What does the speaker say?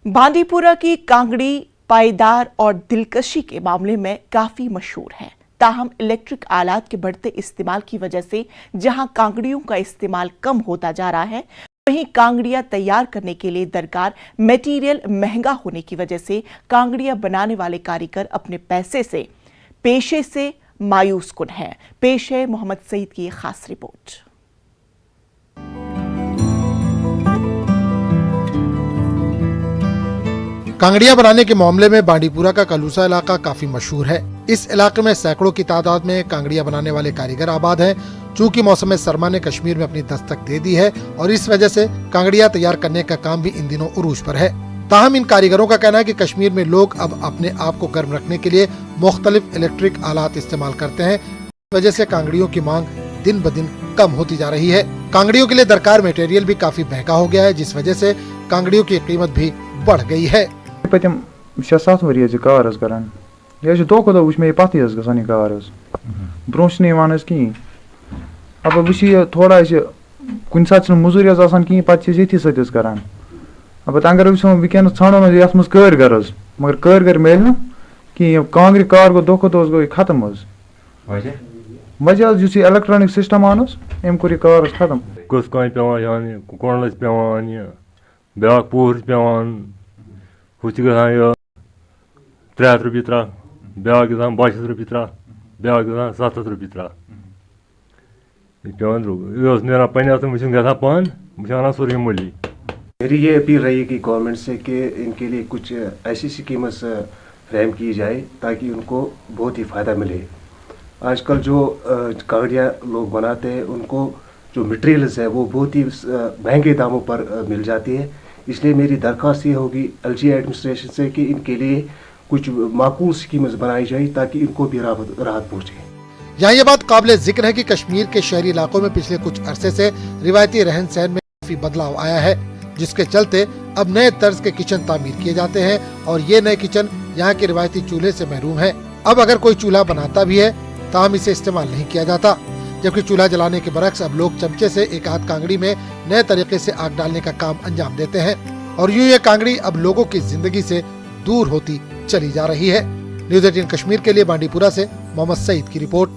बांदीपुरा की कांगड़ी पायदार और दिलकशी के मामले में काफी मशहूर है। ताहम इलेक्ट्रिक आलात के बढ़ते इस्तेमाल की वजह से जहां कांगड़ियों का इस्तेमाल कम होता जा रहा है, वहीं कांगड़ियां तैयार करने के लिए दरकार मटेरियल महंगा होने की वजह से कांगड़ियां बनाने वाले कारीगर अपने पेशे से मायूस कुन है। पेश है मोहम्मद सईद की खास रिपोर्ट। कांगड़ियां बनाने के मामले में बांडीपुरा का कलूसा इलाका काफी मशहूर है। इस इलाके में सैकड़ों की तादाद में कांगड़ियां बनाने वाले कारीगर आबाद हैं। चूंकि मौसम सरमा ने कश्मीर में अपनी दस्तक दे दी है और इस वजह से कांगड़ियां तैयार करने का काम भी इन दिनों उरूज पर है। ताहम इन कारीगरों का कहना है कि कश्मीर में लोग अब अपने आप को गर्म रखने के लिए मुख्तलिफ इलेक्ट्रिक आलात इस्तेमाल करते हैं। इस वजह से कांगड़ियों की मांग दिन ब दिन कम होती जा रही है। कांगड़ियों के लिए दरकार मटेरियल भी काफी महंगा हो गया है, जिस वजह से कांगड़ियों की कीमत भी बढ़ गई है। पतम 6-7 वरी कार करान यह दो को वो मे पत ग कार ब्रो कहीं अब वो थोड़ा कुन सात मजूरी कहीं पे ये करान अब अगर वनस ाणो ये मज कारीगर मगर कारीगर मिल ना कहीं कांगरी कार गो दो खत्म वजह इलेक्ट्रॉनिक सिस्टम आन अम कोर कार खत्म कस कोणल ब्या पूर हूँ ग 300 रुपये त्रा ब्या ग 22 रुपये त्रा ब्या ग 700 रुपये त्रा पे द्रुग ना पे ग पान बना सोरे मुली। मेरी ये अपील रही कि गवर्नमेंट से कि इनके लिए कुछ ऐसी स्कीम्स फ्रेम की जाए ताकि उनको बहुत ही फ़ायदा मिले। आजकल जो कांगड़ियाँ लोग बनाते हैं उनको जो मटेरियल्स है वो बहुत ही महंगे दामों पर मिल जाती है। इसलिए मेरी दरख्वास्त ये होगी LG एडमिनिस्ट्रेशन से कि इनके लिए कुछ माकूल स्कीम्स बनाई जाए ताकि इनको भी राहत पहुँचे। यहाँ ये बात काबिल जिक्र है कि कश्मीर के शहरी इलाकों में पिछले कुछ अरसे से रिवायती रहन सहन में काफी बदलाव आया है, जिसके चलते अब नए तर्ज के किचन तामीर किए जाते हैं और ये नए किचन यहाँ के रिवायती चूल्हे से महरूम है। अब अगर कोई चूल्हा बनाता भी है ताहम इसे इस्तेमाल नहीं किया जाता, जबकि चूल्हा जलाने के बरक्स अब लोग चमचे से एक आध कांगड़ी में नए तरीके से आग डालने का काम अंजाम देते हैं और यूं ये कांगड़ी अब लोगों की जिंदगी से दूर होती चली जा रही है। न्यूज़ 18 कश्मीर के लिए बांडीपुरा से मोहम्मद सईद की रिपोर्ट।